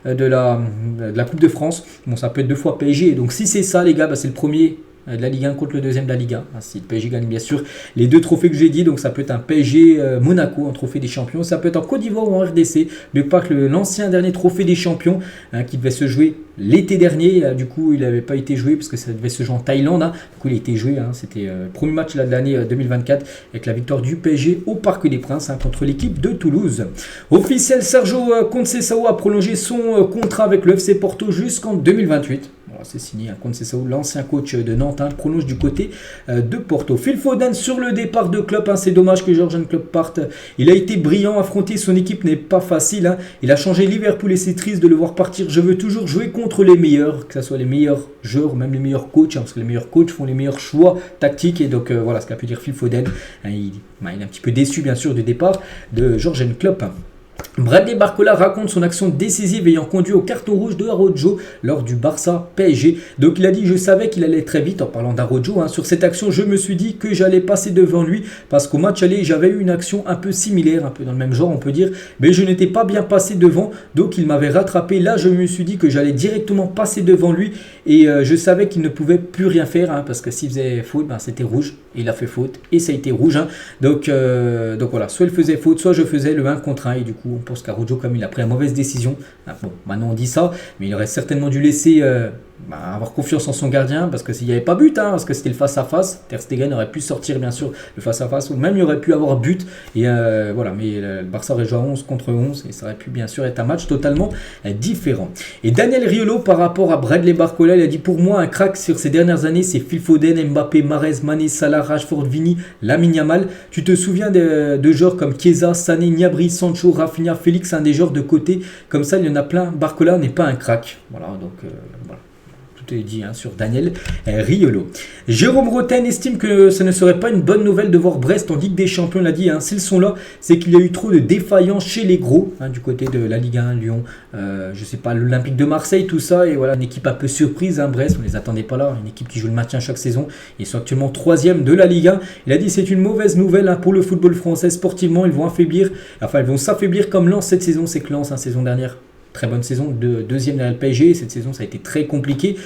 de la Coupe de France. Bon, ça peut être 2 fois PSG. Donc si c'est ça, les gars, c'est le premier de la Ligue 1 contre le deuxième de la Ligue 1. Si le PSG gagne bien sûr les 2 trophées que j'ai dit, donc ça peut être un PSG Monaco en trophée des champions, ça peut être en Côte d'Ivoire ou en RDC, mais pas que l'ancien dernier trophée des champions qui devait se jouer l'été dernier, du coup il n'avait pas été joué parce que ça devait se jouer en Thaïlande, du coup il a été joué, c'était le premier match de l'année 2024 avec la victoire du PSG au Parc des Princes contre l'équipe de Toulouse. Officiel, Sergio Conceição a prolongé son contrat avec le FC Porto jusqu'en 2028. C'est signé, Conceição, l'ancien coach de Nantes, prolonge du côté de Porto. Phil Foden sur le départ de Klopp, c'est dommage que Jürgen Klopp parte. Il a été brillant, affronter son équipe n'est pas facile. Il a changé Liverpool et c'est triste de le voir partir. Je veux toujours jouer contre les meilleurs, que ce soit les meilleurs joueurs ou même les meilleurs coachs, parce que les meilleurs coachs font les meilleurs choix tactiques. Et donc voilà ce qu'a pu dire Phil Foden. Il est un petit peu déçu bien sûr du départ de Jürgen Klopp. Bradley Barcola raconte son action décisive ayant conduit au carton rouge de Araujo lors du Barça PSG. Donc il a dit: je savais qu'il allait très vite, en parlant d'Araujo. Sur cette action, je me suis dit que j'allais passer devant lui parce qu'au match aller, j'avais eu une action un peu similaire, un peu dans le même genre on peut dire, mais je n'étais pas bien passé devant, donc il m'avait rattrapé. Là je me suis dit que j'allais directement passer devant lui et je savais qu'il ne pouvait plus rien faire parce que s'il faisait faute, c'était rouge. Il a fait faute et ça a été rouge. Donc voilà, soit il faisait faute, soit je faisais le 1 contre 1 et du coup on pense qu'Araujo, comme il a pris la mauvaise décision, bon maintenant on dit ça, mais il aurait certainement dû laisser avoir confiance en son gardien parce que s'il n'y avait pas but, parce que c'était le face-à-face, Ter Stegen aurait pu sortir bien sûr le face-à-face ou même il aurait pu avoir but et voilà, mais le Barça aurait joué à 11 contre 11 et ça aurait pu bien sûr être un match totalement différent. Et Daniel Riolo par rapport à Bradley Barcola, il a dit: pour moi un crack sur ces dernières années c'est Phil Foden, Mbappé, Mahrez, Mané, Salah, Rashford, Vini, Lamine Yamal. Tu te souviens de joueurs comme Chiesa, Sané, Gnabry, Sancho, Rafinha, Félix, des joueurs de côté comme ça, il y en a plein. Barcola n'est pas un crack. Voilà, donc voilà. Tout est dit sur Daniel Riolo. Jérôme Roten estime que ce ne serait pas une bonne nouvelle de voir Brest en Ligue des Champions. Il a dit, s'ils sont là, c'est qu'il y a eu trop de défaillance chez les gros, du côté de la Ligue 1, Lyon, je sais pas, l'Olympique de Marseille, tout ça. Et voilà, une équipe un peu surprise, Brest, on les attendait pas là. Une équipe qui joue le maintien chaque saison. Ils sont actuellement 3e de la Ligue 1. Il a dit, c'est une mauvaise nouvelle pour le football français. Sportivement, ils vont s'affaiblir comme Lens cette saison. C'est que Lens, saison dernière, très bonne saison, deuxième derrière le PSG. Cette saison, ça a été très compliqué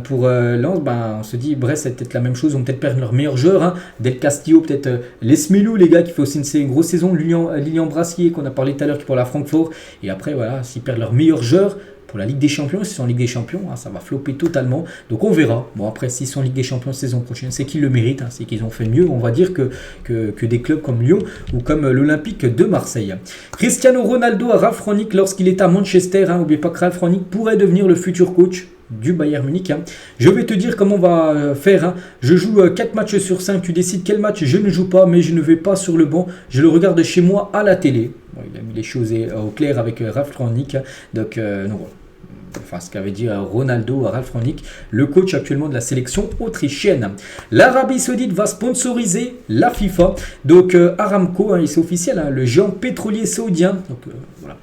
pour Lens. On se dit, Brest, c'est peut-être la même chose. Ils vont peut-être perdre leurs meilleurs joueurs. Del Castillo, peut-être Lesmelou, les gars, qui fait aussi une grosse saison. Lilian Brassier, qu'on a parlé tout à l'heure, qui pour la Francfort. Et après, voilà, s'ils perdent leurs meilleurs joueurs pour la Ligue des Champions, s'ils sont en Ligue des Champions, ça va flopper totalement. Donc on verra. Bon, après, s'ils sont en Ligue des Champions saison prochaine, c'est qu'ils le méritent. C'est qu'ils ont fait mieux, on va dire, que des clubs comme Lyon ou comme l'Olympique de Marseille. Cristiano Ronaldo à Ralf Rangnick lorsqu'il est à Manchester. N'oubliez pas que Ralf Rangnick pourrait devenir le futur coach du Bayern Munich. Je vais te dire comment on va faire. Je joue 4 matchs sur 5. Tu décides quel match je ne joue pas, mais je ne vais pas sur le banc. Je le regarde chez moi à la télé. Bon, il a mis les choses au clair avec Ralf Rangnick. Donc voilà. enfin ce qu'avait dit Ronaldo, Ralf Rangnick, le coach actuellement de la sélection autrichienne. L'Arabie Saoudite va sponsoriser la FIFA. Donc Aramco, c'est officiel, le géant pétrolier saoudien, donc voilà,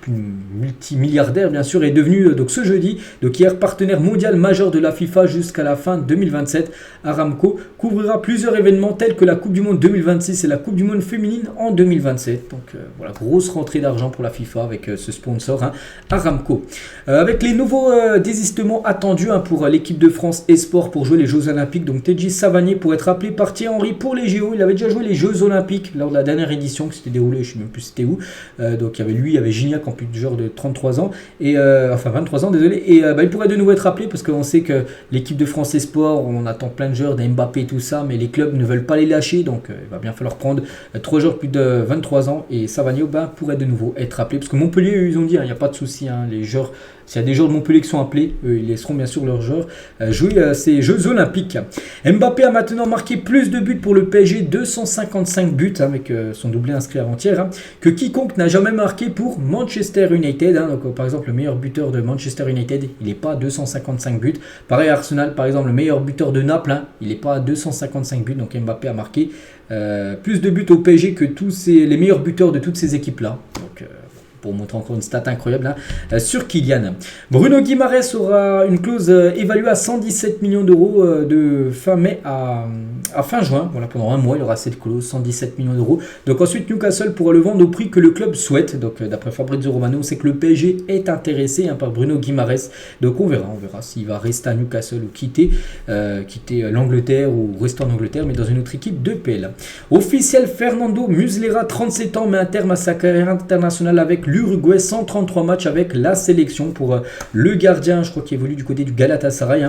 multimilliardaire bien sûr, est devenu donc ce jeudi, donc hier partenaire mondial majeur de la FIFA jusqu'à la fin 2027. Aramco couvrira plusieurs événements tels que la Coupe du Monde 2026 et la Coupe du Monde féminine en 2027. Donc voilà, grosse rentrée d'argent pour la FIFA avec ce sponsor, Aramco. Avec les nouveaux désistements attendus pour l'équipe de France Esport pour jouer les Jeux Olympiques, donc Teddy Savanier pourrait être appelé par Thierry Henry pour les JO. Il avait déjà joué les Jeux Olympiques lors de la dernière édition qui s'était déroulée, je ne sais même plus c'était où. Donc il y avait lui, il y avait Gignac en plus du genre de 33 ans, et enfin 23 ans, désolé. Et il pourrait de nouveau être appelé parce qu'on sait que l'équipe de France Esport, on attend plein de joueurs, d'Mbappé et tout ça, mais les clubs ne veulent pas les lâcher, donc il va bien falloir prendre 3 joueurs plus de 23 ans, et Savanier pourrait de nouveau être appelé parce que Montpellier, ils ont dit, il n'y a pas de souci, les joueurs. S'il y a des joueurs de Montpellier qui sont appelés, ils laisseront bien sûr leurs joueurs jouer ces Jeux Olympiques. Mbappé a maintenant marqué plus de buts pour le PSG, 255 buts avec son doublé inscrit avant-hier, que quiconque n'a jamais marqué pour Manchester United. Donc, par exemple, le meilleur buteur de Manchester United, il n'est pas à 255 buts. Pareil, Arsenal, par exemple, le meilleur buteur de Naples, il n'est pas à 255 buts. Donc Mbappé a marqué plus de buts au PSG que les meilleurs buteurs de toutes ces équipes-là. Donc, pour montrer encore une stat incroyable sur Kylian. Bruno Guimaraes aura une clause évaluée à 117 millions d'euros de fin mai à fin juin. Voilà, pendant un mois, il aura cette clause, 117 millions d'euros. Donc ensuite, Newcastle pourra le vendre au prix que le club souhaite. Donc d'après Fabrizio Romano, c'est que le PSG est intéressé par Bruno Guimaraes. Donc on verra s'il va rester à Newcastle ou quitter l'Angleterre ou rester en Angleterre, mais dans une autre équipe de PL. Officiel, Fernando Muslera, 37 ans, met un terme à sa carrière internationale avec l'Uruguay, 133 matchs avec la sélection pour le gardien, je crois qu'il évolue du côté du Galatasaray.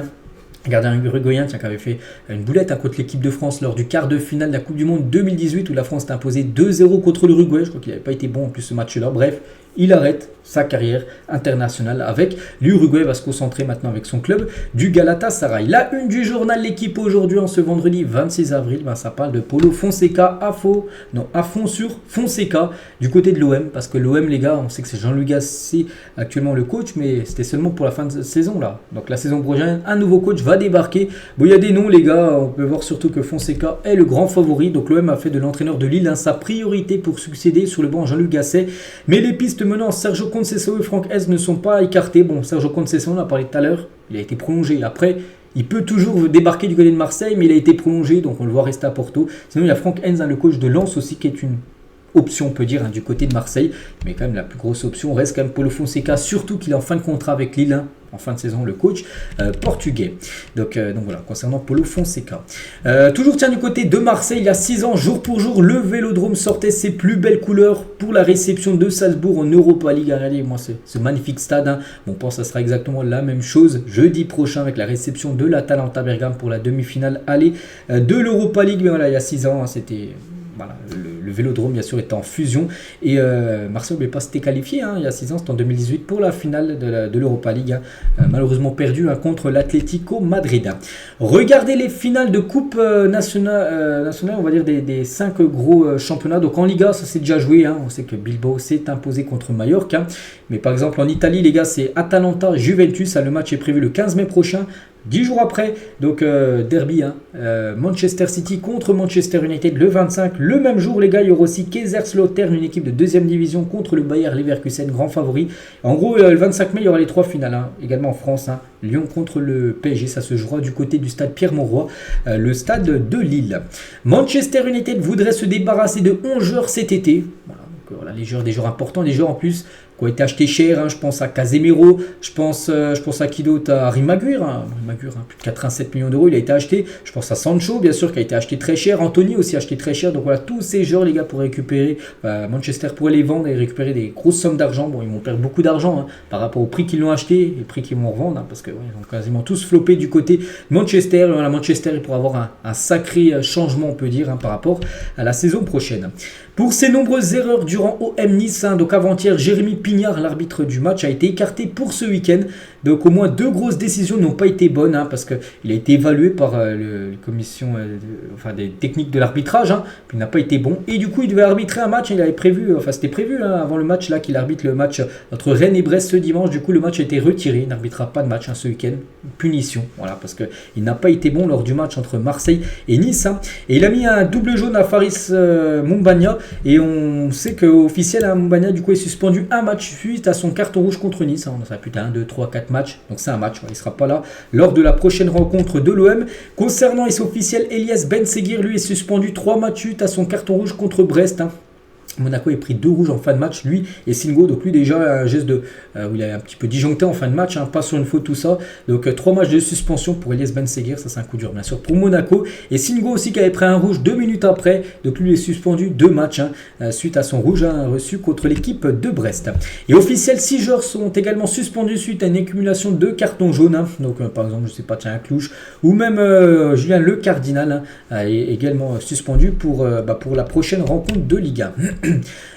Gardien uruguayen qui avait fait une boulette contre l'équipe de France lors du quart de finale de la Coupe du Monde 2018 où la France s'est imposée 2-0 contre l'Uruguay. Je crois qu'il n'avait pas été bon en plus ce match-là. Bref, il arrête sa carrière internationale avec l'Uruguay. Va se concentrer maintenant avec son club du Galatasaray. La une du journal L'équipe aujourd'hui, en ce vendredi 26 avril, ça parle de Paulo Fonseca à fond sur Fonseca du côté de l'OM. Parce que l'OM, les gars, on sait que c'est Jean-Louis Gasset actuellement le coach, mais c'était seulement pour la fin de saison là. Donc la saison prochaine, un nouveau coach va débarquer. Bon, il y a des noms, les gars. On peut voir surtout que Fonseca est le grand favori. Donc l'OM a fait de l'entraîneur de Lille sa priorité pour succéder sur le banc Jean-Luc Gasset. Mais les pistes menant Sergio Conceição et Franck Hez ne sont pas écartées. Bon, Sergio Conceição, on a parlé tout à l'heure, il a été prolongé. Après, il peut toujours débarquer du côté de Marseille, mais il a été prolongé, donc on le voit rester à Porto. Sinon, il y a Franck Hez, le coach de Lens aussi, qui est une option, on peut dire, du côté de Marseille. Mais quand même, la plus grosse option reste quand même Paulo Fonseca, surtout qu'il est en fin de contrat avec Lille, en fin de saison, le coach portugais. Donc voilà, concernant Paulo Fonseca. Toujours du côté de Marseille, il y a 6 ans, jour pour jour, le Vélodrome sortait ses plus belles couleurs pour la réception de Salzbourg en Europa League. Regardez, moi, ce magnifique stade. On pense que ça sera exactement la même chose jeudi prochain avec la réception de l'Atalanta Bergame pour la demi-finale aller de l'Europa League. Mais voilà, il y a 6 ans, c'était... Voilà, le Vélodrome bien sûr était en fusion et Marseille n'avait pas été qualifié il y a 6 ans, c'était en 2018 pour la finale de l'Europa League, malheureusement perdu contre l'Atlético Madrid. Regardez les finales de Coupe nationale, on va dire des 5 gros championnats. Donc en Liga ça s'est déjà joué, on sait que Bilbao s'est imposé contre Mallorca, mais par exemple en Italie les gars c'est Atalanta Juventus, le match est prévu le 15 mai prochain. 10 jours après, donc derby, Manchester City contre Manchester United le 25. Le même jour, les gars, il y aura aussi Kaiserslautern, une équipe de 2e division contre le Bayer Leverkusen, grand favori. En gros, le 25 mai, il y aura les 3 finales, également en France. Lyon contre le PSG, ça se jouera du côté du stade Pierre-Mauroy, le stade de Lille. Manchester United voudrait se débarrasser de 11 joueurs cet été. Voilà, des joueurs importants, des joueurs en plus qui ont été achetés cher, je pense à Casemiro, je pense à qui d'autre, à Harry Maguire, plus de 87 millions d'euros, il a été acheté. Je pense à Sancho, bien sûr, qui a été acheté très cher. Anthony aussi acheté très cher. Donc voilà, tous ces joueurs, les gars, pour récupérer, Manchester pourrait les vendre et récupérer des grosses sommes d'argent. Bon, ils vont perdre beaucoup d'argent par rapport au prix qu'ils l'ont acheté et le prix qu'ils vont revendre, parce qu'ils vont quasiment tous flopper du côté de Manchester. Et voilà, Manchester, il pourra avoir un sacré changement, on peut dire, par rapport à la saison prochaine. Pour ces nombreuses erreurs durant OM Nice. Donc avant-hier, Jérémy Pignard, l'arbitre du match, a été écarté pour ce week-end. Donc au moins 2 grosses décisions n'ont pas été bonnes parce qu'il a été évalué par la commission des techniques de l'arbitrage. Puis il n'a pas été bon. Et du coup, il devait arbitrer un match. Il avait prévu, c'était prévu avant le match là qu'il arbitre le match entre Rennes et Brest ce dimanche. Du coup, le match a été retiré. Il n'arbitrera pas de match ce week-end. Punition, voilà, parce qu'il n'a pas été bon lors du match entre Marseille et Nice. Et il a mis un double jaune à Faris Moumbagna. Et on sait qu'officiel, Moumbagna du coup est suspendu un match suite à son carton rouge contre Nice. On a plus 1, 2, 3, 4 matchs. Donc c'est un match. Il ne sera pas là lors de la prochaine rencontre de l'OM. Concernant les officiels, Elias Ben Seguir, lui, est suspendu 3 matchs suite à son carton rouge contre Brest. Monaco a pris 2 rouges en fin de match, lui et Singo. Donc lui déjà un geste où il a un petit peu disjoncté en fin de match, pas sur une faute, tout ça. Donc 3 matchs de suspension pour Elias Ben Seguir, ça c'est un coup dur bien sûr pour Monaco. Et Singo aussi qui avait pris un rouge 2 minutes après. Donc lui il est suspendu 2 matchs suite à son rouge reçu contre l'équipe de Brest. Et officiel, 6 joueurs sont également suspendus suite à une accumulation de cartons jaunes. Donc par exemple, je sais pas, un Clouche ou même Julien Le Cardinal est également suspendu pour la prochaine rencontre de Ligue 1.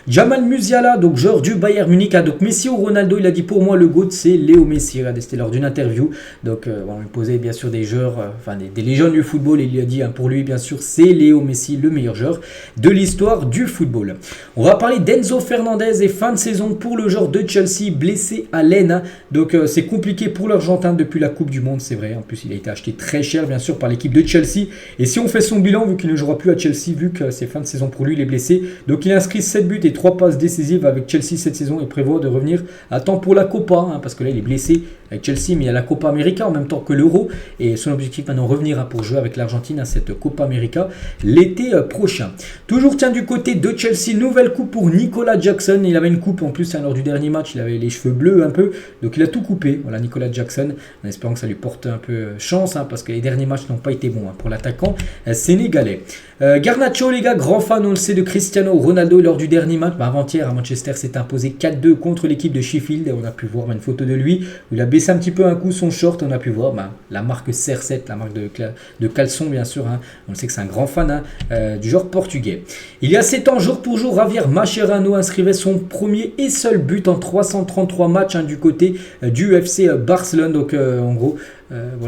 Jamal Musiala, donc joueur du Bayern Munich. Donc Messi ou Ronaldo, il a dit pour moi le GOAT c'est Léo Messi. C'était lors d'une interview. Donc on lui posait bien sûr des joueurs, des légendes du football. Et il a dit pour lui bien sûr c'est Léo Messi, le meilleur joueur de l'histoire du football. On va parler d'Enzo Fernandez et fin de saison pour le joueur de Chelsea blessé à l'aine. Donc c'est compliqué pour l'Argentin depuis la Coupe du Monde, c'est vrai. En plus il a été acheté très cher bien sûr par l'équipe de Chelsea. Et si on fait son bilan, vu qu'il ne jouera plus à Chelsea, vu que c'est fin de saison pour lui, il est blessé. Donc il a inscrit 7 buts et 3 passes décisives avec Chelsea cette saison et prévoit de revenir à temps pour la Copa, parce que là il est blessé avec Chelsea, mais il y a la Copa América en même temps que l'Euro, et son objectif maintenant revenir pour jouer avec l'Argentine à cette Copa América l'été prochain. Toujours du côté de Chelsea, nouvelle coupe pour Nicolas Jackson. Il avait une coupe en plus lors du dernier match, il avait les cheveux bleus un peu, donc il a tout coupé. Voilà, Nicolas Jackson, en espérant que ça lui porte un peu chance, parce que les derniers matchs n'ont pas été bons pour l'attaquant sénégalais. Garnacho, les gars, grand fan, on le sait, de Cristiano Ronaldo. Lors du dernier match, avant-hier à Manchester, s'est imposé 4-2 contre l'équipe de Sheffield. Et on a pu voir une photo de lui où il a baissé un petit peu un coup son short. On a pu voir la marque CR7, la marque de caleçon bien sûr. On le sait que c'est un grand fan du joueur portugais. Il y a 7 ans, jour pour jour, Javier Mascherano inscrivait son premier et seul but en 333 matchs du côté du FC Barcelone. Donc en gros,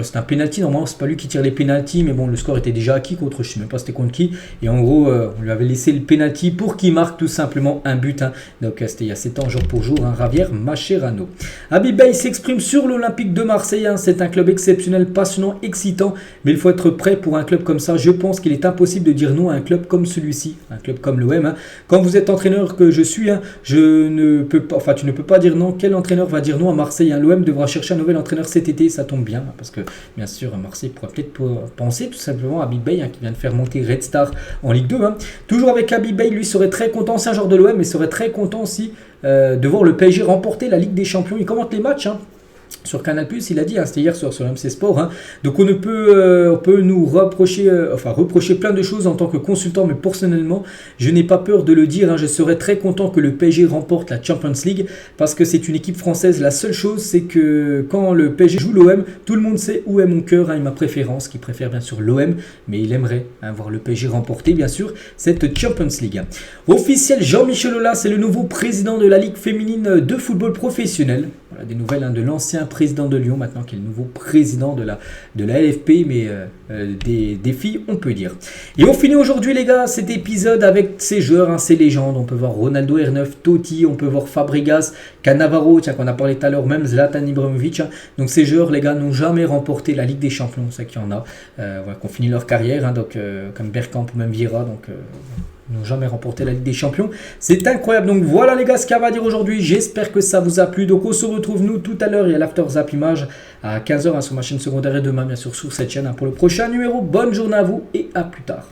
c'est un penalty. Normalement c'est pas lui qui tire les penalties, mais bon, le score était déjà acquis contre, je sais même pas c'était contre qui, et en gros on lui avait laissé le penalty pour qu'il marque tout simplement un but. Donc c'était il y a 7 ans jour pour jour, Javier Mascherano. Habib Beye s'exprime sur l'Olympique de Marseille. C'est un club exceptionnel, passionnant, excitant, mais il faut être prêt pour un club comme ça. Je pense qu'il est impossible de dire non à un club comme celui-ci, un club comme l'OM. Quand vous êtes entraîneur que je suis, je ne peux pas, tu ne peux pas dire non. Quel entraîneur va dire non à Marseille? L'OM devra chercher un nouvel entraîneur cet été, ça tombe bien. Parce que bien sûr Marseille pourrait peut-être penser tout simplement à Habib Beye qui vient de faire monter Red Star en Ligue 2. Toujours avec Habib Beye, lui serait très content, c'est un joueur de l'OM, mais serait très content aussi de voir le PSG remporter la Ligue des Champions. Il commente les matchs sur Canal+, il a dit, c'était hier sur MC Sport. Donc on peut nous reprocher plein de choses en tant que consultant, mais personnellement, je n'ai pas peur de le dire. Je serais très content que le PSG remporte la Champions League parce que c'est une équipe française. La seule chose, c'est que quand le PSG joue l'OM, tout le monde sait où est mon cœur et ma préférence, qui préfère bien sûr l'OM, mais il aimerait voir le PSG remporter bien sûr cette Champions League. Officiel, Jean-Michel Aulas, c'est le nouveau président de la Ligue féminine de football professionnel. Voilà des nouvelles de l'ancien président de Lyon, maintenant qui est le nouveau président de la LFP, mais des filles, on peut dire. Et on finit aujourd'hui, les gars, cet épisode avec ces joueurs, ces légendes. On peut voir Ronaldo, R9, Totti, on peut voir Fabregas, Cannavaro, qu'on a parlé tout à l'heure, même Zlatan Ibrahimovic. Donc ces joueurs, les gars, n'ont jamais remporté la Ligue des Champions. C'est qu'il y en a qui ont fini leur carrière, comme Bergkamp ou même Vieira. N'ont jamais remporté la Ligue des Champions. C'est incroyable. Donc voilà les gars ce qu'il y a à dire aujourd'hui. J'espère que ça vous a plu. Donc on se retrouve nous tout à l'heure. Il y a l'After Zap Image à 15h sur ma chaîne secondaire et demain bien sûr sur cette chaîne pour le prochain numéro. Bonne journée à vous et à plus tard.